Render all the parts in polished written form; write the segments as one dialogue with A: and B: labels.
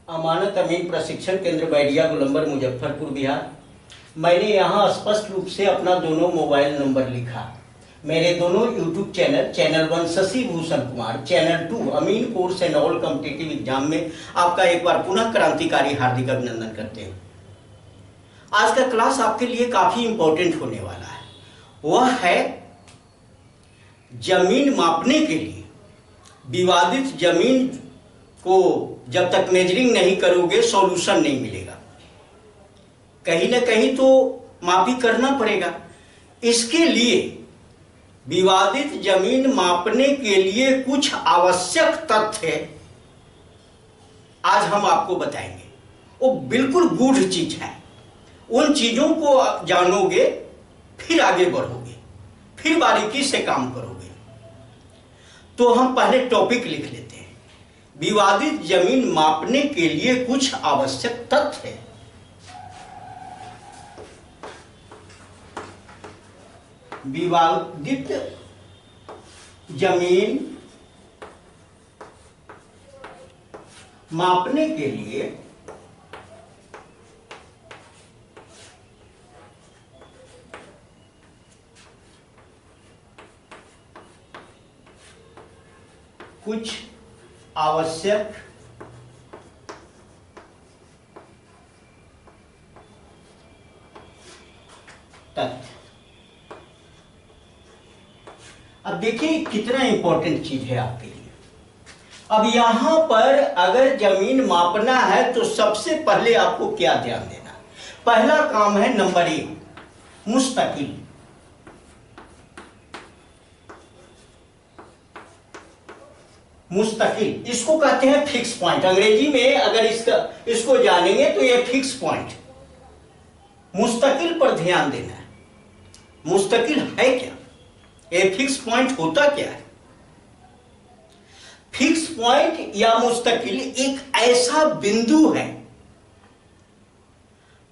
A: अमानत अमीन प्रशिक्षण केंद्र बैडिया गोलंबर मुजफ्फरपुर बिहार। मैंने यहाँ स्पष्ट रूप से अपना दोनों मोबाइल नंबर लिखा। मेरे दोनों YouTube channel, channel 1 Shashi Bhushan Kumar, channel 2 Amin course and all competitive exam में आपका एक बार पुनः क्रांतिकारी हार्दिक अभिनंदन करते हैं। आज का क्लास आपके लिए काफी इंपॉर्टेंट होने वाला है। वह है जमीन मापने के लिए विवादित जमीन को जब तक मेजरिंग नहीं करोगे सॉल्यूशन नहीं मिलेगा। कहीं ना कहीं तो मापी करना पड़ेगा। इसके लिए विवादित जमीन मापने के लिए कुछ आवश्यक तथ्य आज हम आपको बताएंगे। वो बिल्कुल गूढ़ चीज है। उन चीजों को आप जानोगे फिर आगे बढ़ोगे, फिर बारीकी से काम करोगे। तो हम पहले टॉपिक लिख लेते हैं। विवादित जमीन मापने के लिए कुछ आवश्यक तथ्य है। विवादित जमीन मापने के लिए कुछ आवश्यक तथ्य। अब देखिए कितना इंपॉर्टेंट चीज है आपके लिए। अब यहां पर अगर जमीन मापना है तो सबसे पहले आपको क्या ध्यान देना। पहला काम है नंबर 1 मुस्तकिल। मुस्तकिल इसको कहते हैं फिक्स पॉइंट। अंग्रेजी में अगर इसको जानेंगे तो ये फिक्स पॉइंट। मुस्तकिल पर ध्यान देना है। मुस्तकिल है क्या? ये फिक्स पॉइंट होता क्या है? फिक्स पॉइंट या मुस्तकिल एक ऐसा बिंदु है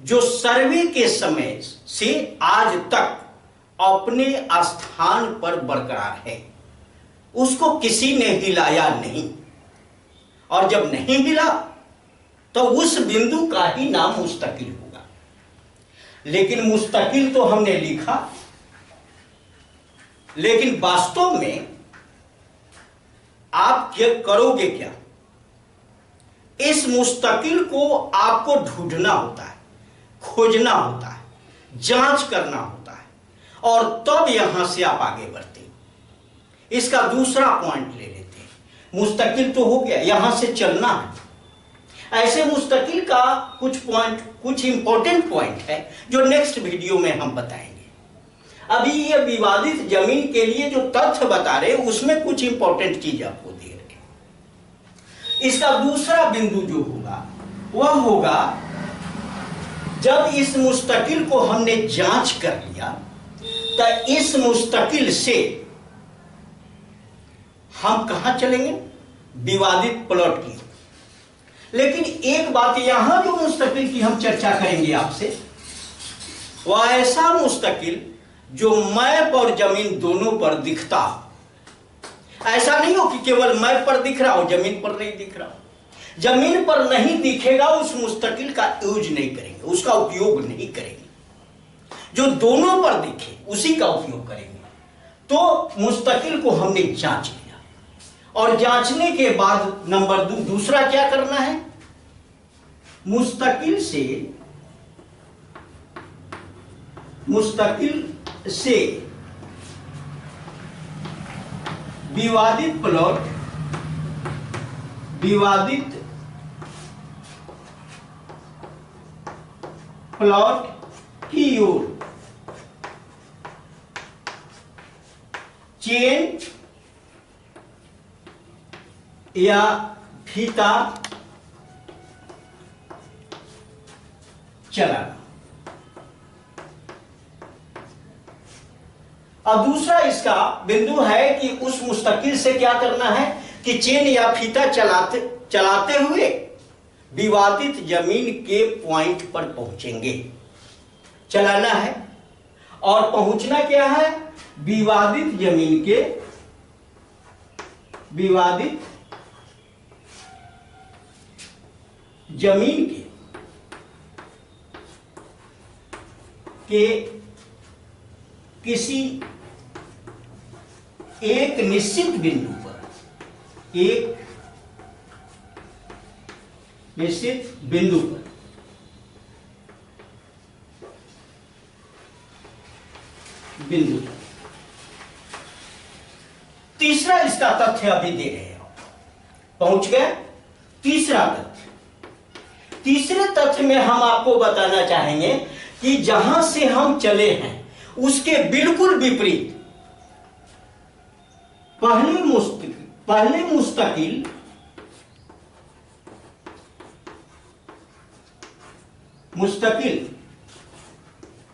A: जो सर्वे के समय से आज तक अपने स्थान पर बरकरार है। उसको किसी ने हिलाया नहीं, और जब नहीं हिला तो उस बिंदु का ही नाम मुस्तकिल होगा। लेकिन मुस्तकिल तो हमने लिखा, लेकिन वास्तव में आप क्या करोगे? क्या इस मुस्तकिल को आपको ढूंढना होता है, खोजना होता है, जांच करना होता है, और तब यहां से आप आगे बढ़ते हैं। इसका दूसरा पॉइंट ले लेते हैं। मुस्तकिल तो हो गया, यहां से चलना है। ऐसे मुस्तकिल का कुछ पॉइंट, कुछ इंपॉर्टेंट पॉइंट है जो नेक्स्ट वीडियो में हम बताएंगे। अभी ये विवादित जमीन के लिए जो तथ्य बता रहे उसमें कुछ इंपॉर्टेंट चीज आपको दे रहे। इसका दूसरा बिंदु जो होगा वह होगा जब इस मुस्तकिल को हमने जांच कर लिया तो इस मुस्तकिल से हम कहां चलेंगे? विवादित प्लॉट की। लेकिन एक बात यहां जो मुस्तकिल की हम चर्चा करेंगे आपसे, वह ऐसा मुस्तकिल जो मैप और जमीन दोनों पर दिखता हो। ऐसा नहीं हो कि केवल मैप पर दिख रहा हो, जमीन पर नहीं दिख रहा हो। जमीन पर नहीं दिखेगा उस मुस्तकिल का यूज नहीं करेंगे, उसका उपयोग नहीं करेंगे। जो दोनों पर दिखे उसी का उपयोग करेंगे। तो मुस्तकिल को हमने जांच लिया, और जांचने के बाद नंबर दूसरा क्या करना है? मुस्तकिल से विवादित प्लॉट की ओर चेन या फीता चलाना। अब दूसरा इसका बिंदु है कि उस मुस्तकिल से क्या करना है कि चेन या फीता चलाते हुए विवादित जमीन के पॉइंट पर पहुंचेंगे। चलाना है और पहुंचना क्या है? विवादित जमीन के जमीन के किसी एक निश्चित बिंदु पर, एक निश्चित बिंदु पर तीसरा इसका तथ्य अभी दे रहे हो, पहुंच गए। तीसरा तथ्य, तीसरे तथ्य में हम आपको बताना चाहेंगे कि जहां से हम चले हैं उसके बिल्कुल विपरीत पहले मुस्तकिल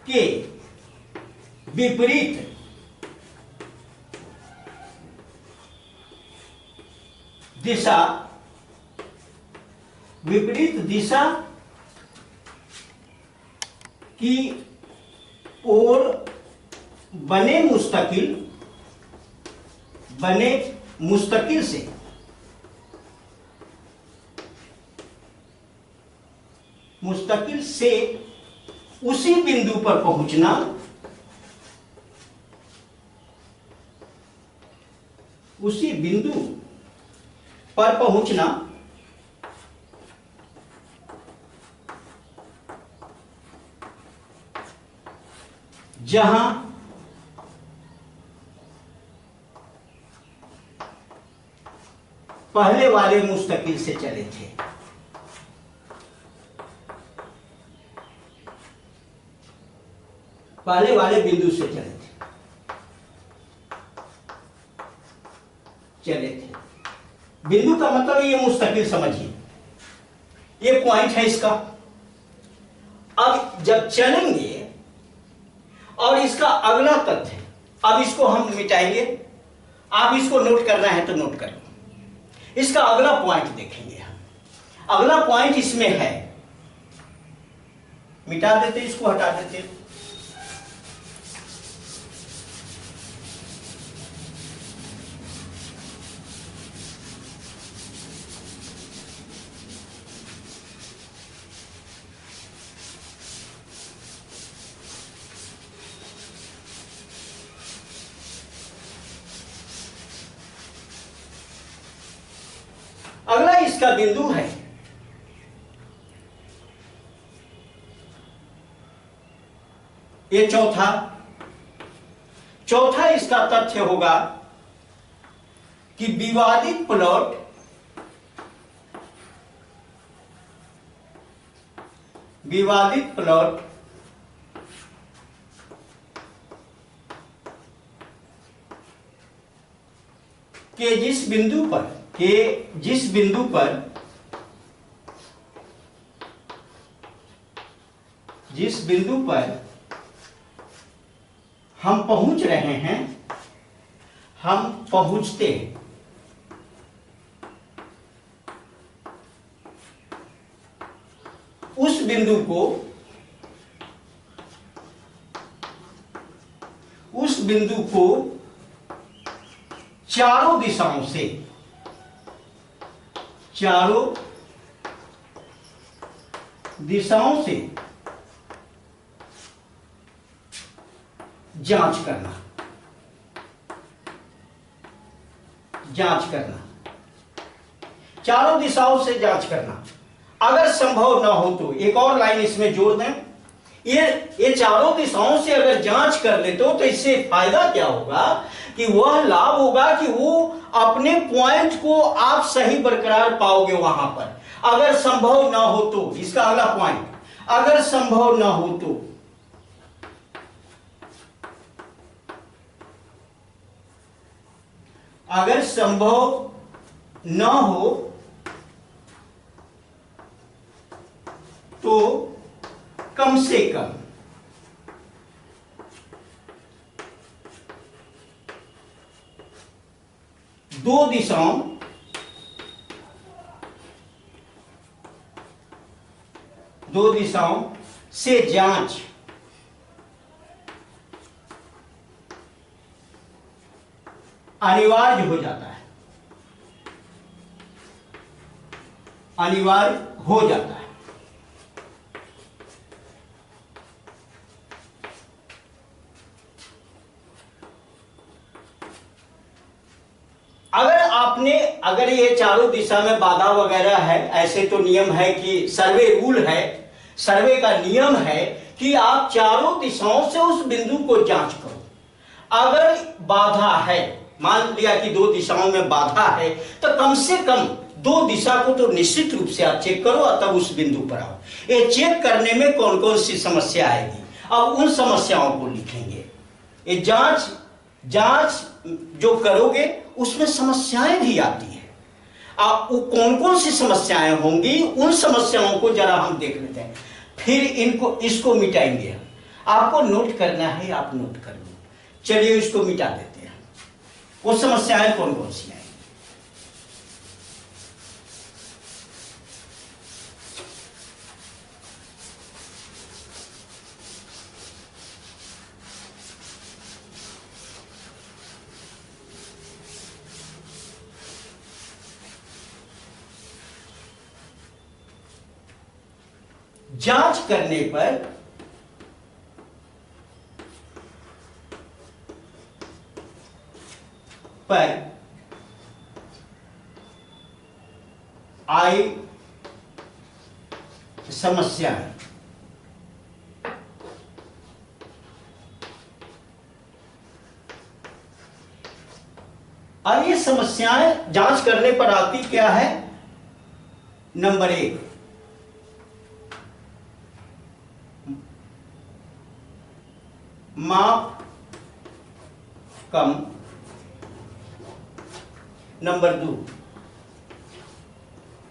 A: के विपरीत दिशा की ओर बने मुस्तकिल से उसी बिंदु पर पहुंचना, उसी बिंदु पर पहुंचना जहां पहले वाले मुस्तकिल से चले थे। पहले वाले बिंदु से चले थे। बिंदु का मतलब ये मुस्तकिल समझिए, ये पॉइंट है इसका। अब जब चलेंगे और इसका अगला तथ्य, अब इसको हम मिटाएंगे, आप इसको नोट करना है तो नोट कर लो। इसका अगला पॉइंट देखेंगे हम। अगला पॉइंट इसमें है, मिटा देते, इसको हटा देते। अगला इसका बिंदु है, ये चौथा इसका तथ्य होगा कि विवादित प्लॉट के जिस बिंदु पर हम पहुंच रहे हैं, हम पहुंचते हैं, उस बिंदु को चारों दिशाओं से जांच करना, चारों दिशाओं से जांच करना। अगर संभव ना हो तो एक और लाइन इसमें जोड़ दें, ये चारों दिशाओं से अगर जांच कर ले तो इससे फायदा क्या होगा कि वह लाभ होगा कि वो अपने पॉइंट को आप सही बरकरार पाओगे वहां पर। अगर संभव ना हो तो, इसका अगला पॉइंट, अगर संभव ना हो तो अगर संभव न हो तो कम से कम दो दिशाओं से जांच अनिवार्य हो जाता है। अनिवार्य हो जाता है। अगर ये चारों दिशा में बाधा वगैरह है, ऐसे तो नियम है कि सर्वे रूल है, सर्वे का नियम है कि आप चारों दिशाओं से उस बिंदु को जांच करो। अगर बाधा है, मान लिया कि दो दिशाओं में बाधा है, तो कम से कम दो दिशा को तो निश्चित रूप से आप चेक करो और तब उस बिंदु पर आओ। ये चेक करने में कौन कौन सी समस्या आएगी, अब उन समस्याओं को लिखेंगे। ये जांच जो करोगे उसमें समस्याएं भी आती है। आप कौन कौन सी समस्याएं होंगी, उन समस्याओं को जरा हम देख लेते हैं, फिर इसको मिटाएंगे। आपको नोट करना है, आप नोट कर लो। चलिए इसको मिटा देते हैं। वो समस्याएं कौन कौन सी हैं? जांच करने पर आई समस्याएं, और ये समस्याएं जांच करने पर आती क्या है? नंबर 1, माप कम। नंबर 2,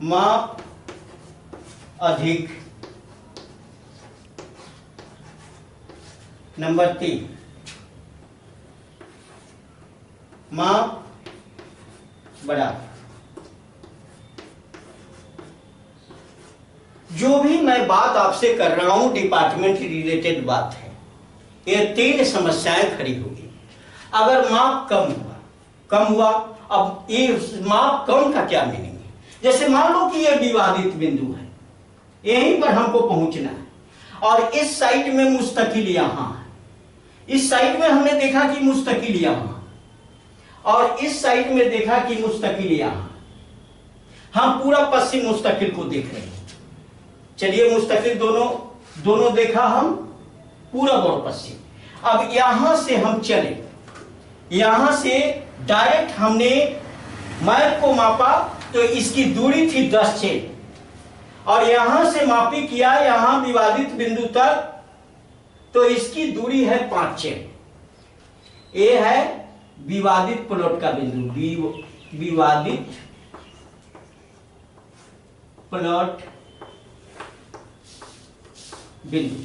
A: माप अधिक। नंबर 3, माप बड़ा। जो भी मैं बात आपसे कर रहा हूं डिपार्टमेंट रिलेटेड बात है। ये 3 समस्याएं खड़ी होगी। अगर माप कम हुआ, अब ये माप कम का क्या मीनिंग है? जैसे मान लो कि ये विवादित बिंदु है, यहीं पर हमको पहुंचना है, और इस साइड में मुस्तकिल यहां है। इस साइड में हमने देखा कि मुस्तकिल यहां, और इस साइड में देखा कि मुस्तकिल यहां। हम पूरा पश्चिम मुस्तकिल को देख रहे हैं। चलिए मुस्तकिल दोनों देखा हम, पूरा और पश्चिम। अब यहां से हम चले, यहां से डायरेक्ट हमने मैप को मापा तो इसकी दूरी थी 10 चेन, और यहां से मापी किया यहां विवादित बिंदु तक तो इसकी दूरी है 5 चेन। ये है विवादित प्लॉट का बिंदु, विवादित प्लॉट बिंदु,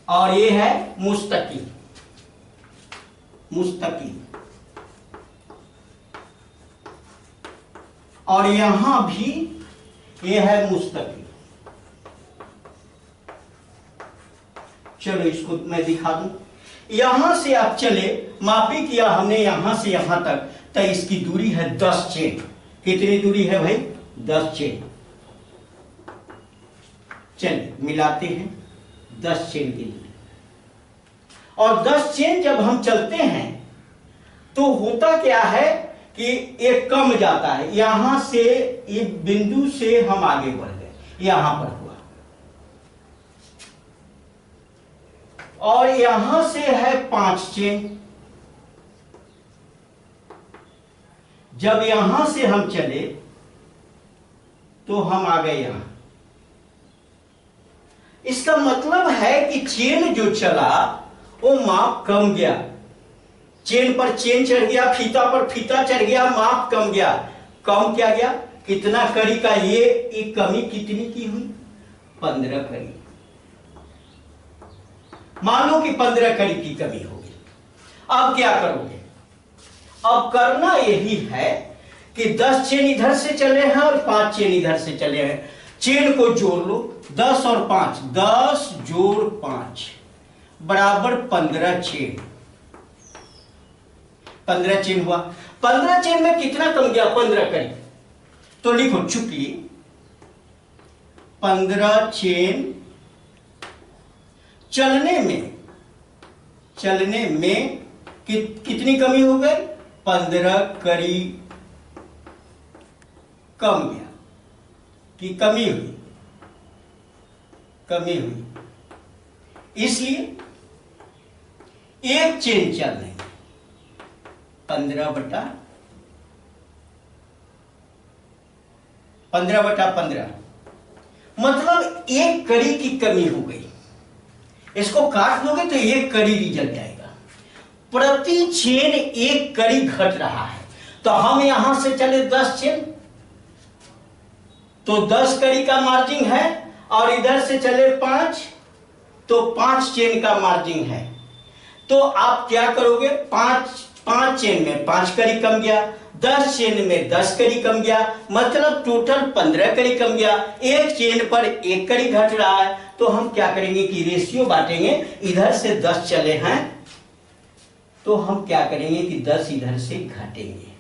A: और ये है मुस्तकिल। और यहां भी ये है मुस्तकिल। चलो इसको मैं दिखा दूं। यहां से आप चले, मापी किया हमने यहां से यहां तक, तो इसकी दूरी है 10 चेन। कितनी दूरी है भाई? 10 चेन। चलिए मिलाते हैं 10 चेन की दूरी। और 10 चेन जब हम चलते हैं तो होता क्या है कि ये कम जाता है। यहां से ये बिंदु से हम आगे बढ़ गए, यहां पर हुआ, और यहां से है 5 चेन। जब यहां से हम चले तो हम आ गए यहां। इसका मतलब है कि चेन जो चला वो माप कम गया, चेन पर चेन चढ़ गया, फीता पर फीता चढ़ गया, माप कम गया। कम क्या गया? कितना कड़ी का? ये कमी कितनी की हुई? 15 कड़ी। मान लो कि 15 कड़ी की कमी होगी। अब क्या करोगे? अब करना यही है कि 10 चेन इधर से चले हैं और 5 चेन इधर से चले हैं। चेन को जोड़ लो, 10 और 5, 10 जोड़ 5 बराबर 15 चेन। 15 चेन हुआ। 15 चेन में कितना कम गया? 15 कड़ी। तो लिखो चूंकि 15 चेन चलने में कितनी कमी हो गई? 15 कड़ी कम गया कि कमी हुई, इसलिए एक चेन चल रही 15/15 मतलब एक कड़ी की कमी हो गई। इसको काट दोगे तो एक कड़ी रिजल्ट आएगा। प्रति चेन एक कड़ी घट रहा है, तो हम यहां से चले 10 चेन तो 10 कड़ी का मार्जिन है, और इधर से चले 5 तो 5 चेन का मार्जिन है। तो आप क्या करोगे? 5 चेन में 5 कड़ी कम गया, 10 चेन में 10 कड़ी कम गया, मतलब टोटल 15 कड़ी कम गया। एक चेन पर एक कड़ी घट रहा है, तो हम क्या करेंगे कि रेशियो बांटेंगे। इधर से 10 चले हैं तो हम क्या करेंगे कि 10 इधर से घटेंगे,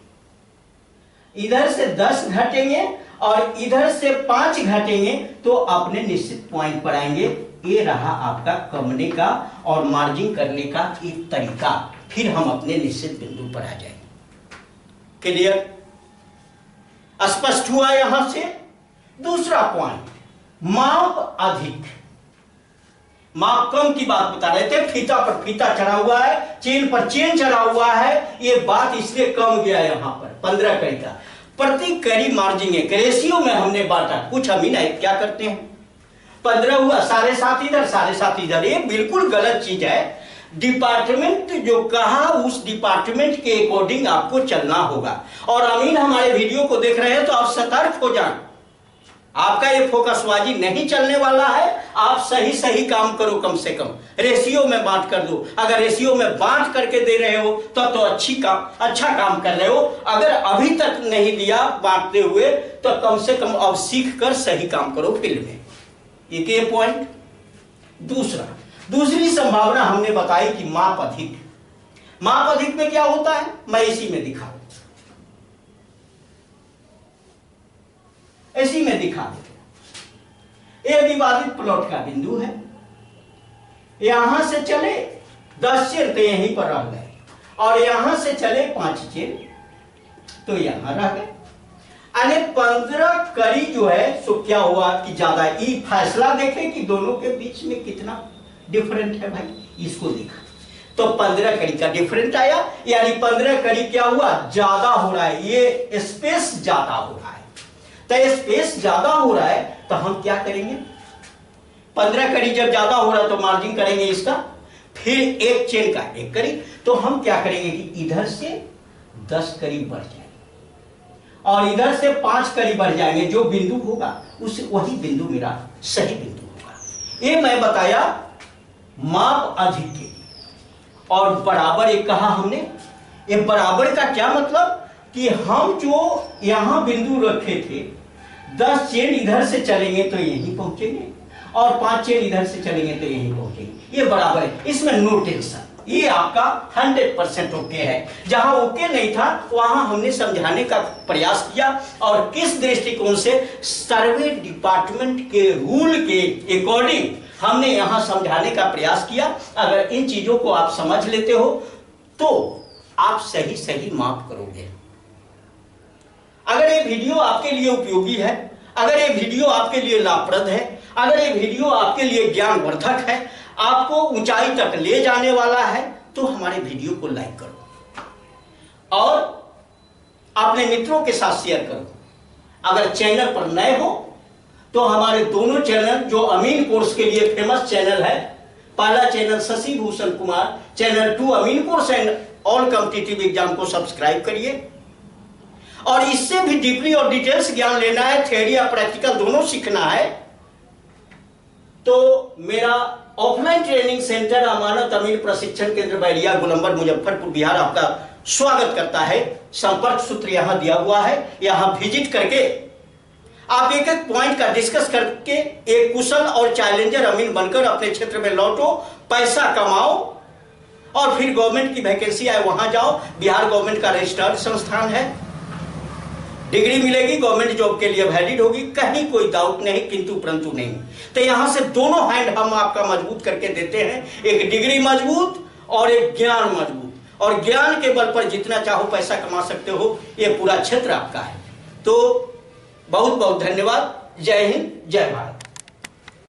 A: इधर से 10 घटेंगे और इधर से 5 घटेंगे, तो अपने निश्चित पॉइंट पर आएंगे। ये रहा आपका कमने का और मार्जिन करने का एक तरीका। फिर हम अपने निश्चित बिंदु पर आ जाएंगे। क्लियर? स्पष्ट हुआ यहां से? दूसरा पॉइंट, माप अधिक माप कम की बात बता रहे थे। फीता पर फीता चढ़ा हुआ है, चेन पर चेन चढ़ा हुआ है, ये बात इसलिए कम गया यहां पर 15 कड़ी का। प्रति कड़ी मार्जिन एक रेशियो में हमने बांटा। कुछ हम ही नहीं क्या करते हैं, 15 हुआ 7.5 इधर 7.5 इधर, ये बिल्कुल गलत चीज है। डिपार्टमेंट जो कहा उस डिपार्टमेंट के अकॉर्डिंग आपको चलना होगा। और अमीन हमारे वीडियो को देख रहे हैं तो आप सतर्क हो जाए, आपका ये फोकसबाजी नहीं चलने वाला है। आप सही काम करो, कम से कम रेशियो में बांट कर दो। अगर रेशियो में बांट करके दे रहे हो तब तो अच्छा काम कर रहे हो। अगर अभी तक नहीं दिया बांटते हुए तो कम से कम अब सीख कर सही काम करो फील्ड में। एक पॉइंट। दूसरी संभावना हमने बताई कि माप अधिक में क्या होता है, मैं इसी में दिखा देते। ये विवादित प्लॉट का बिंदु है, यहां से चले 10 चेन तो यहीं पर रह गए, और यहां से चले 5 चेन तो यहां रह गए। यानी 15 कड़ी जो है सो क्या हुआ कि ज्यादा। ये फैसला देखे कि दोनों के बीच में कितना डिफरेंट है भाई, इसको देखा तो 15 कड़ी का डिफरेंट आया। यानी 15 कड़ी क्या हुआ, ज्यादा हो रहा है, ये स्पेस ज्यादा हो रहा है। तो स्पेस ज्यादा हो रहा है तो हम क्या करेंगे, 15 कड़ी जब ज्यादा हो रहा है तो मार्जिन करेंगे इसका, फिर एक चेन का एक कड़ी। तो हम क्या करेंगे कि इधर से 10 कड़ी बढ़ जाएंगे और इधर से 5 कड़ी बढ़ जाएंगे। जो बिंदु होगा उस वही बिंदु मेरा सही बिंदु होगा। ये मैं बताया माप अधिक के लिए। और बराबर एक कहा हमने, ये बराबर का क्या मतलब कि हम जो यहां बिंदु रखे थे, 10 चेन इधर से चलेंगे तो यहीं पहुंचेंगे और 5 चेन इधर से चलेंगे तो यहीं पहुंचेंगे। ये बराबर है, इसमें नो टेंशन। ये आपका 100% ओके है। जहां ओके नहीं था वहां हमने समझाने का प्रयास किया, और किस दृष्टिकोण से, सर्वे डिपार्टमेंट के रूल के अकॉर्डिंग हमने यहां समझाने का प्रयास किया। अगर इन चीजों को आप समझ लेते हो तो आप सही माप करोगे। अगर ये वीडियो आपके लिए उपयोगी है, अगर ये वीडियो आपके लिए लाभप्रद है, अगर ये वीडियो आपके लिए ज्ञानवर्धक है, आपको ऊंचाई तक ले जाने वाला है, तो हमारे वीडियो को लाइक करो और अपने मित्रों के साथ शेयर करो। अगर चैनल पर नए हो तो हमारे दोनों चैनल जो अमीन कोर्स के लिए फेमस चैनल है, पहला channel Shashi Bhushan Kumar, channel 2 Amin course and all competitive exam को सब्सक्राइब करिए। और इससे भी डीपली और डिटेल्स ज्ञान लेना है, थ्योरी या प्रैक्टिकल दोनों सीखना है, तो मेरा ऑफलाइन ट्रेनिंग सेंटर अमानत अमीन प्रशिक्षण केंद्र बैरिया गोलंबर मुजफ्फरपुर बिहार आपका स्वागत करता है। संपर्क सूत्र यहां दिया हुआ है, यहां विजिट करके आप एक पॉइंट का डिस्कस करके एक कुशल और चैलेंजर अमीन बनकर अपने क्षेत्र में लौटो, पैसा कमाओ और फिर गवर्नमेंट की वैकेंसी आए वहां जाओ। बिहार गवर्नमेंट का रजिस्टर्ड संस्थान है, डिग्री मिलेगी, गवर्नमेंट जॉब के लिए वैलिड होगी, कहीं कोई डाउट नहीं, किंतु परंतु नहीं। तो यहां से दोनों हैंड हम आपका मजबूत करके देते हैं, एक डिग्री मजबूत और एक ज्ञान मजबूत, और ज्ञान के बल पर जितना चाहो पैसा कमा सकते हो, ये पूरा क्षेत्र आपका है। तो बहुत बहुत धन्यवाद। जय हिंद, जय भारत।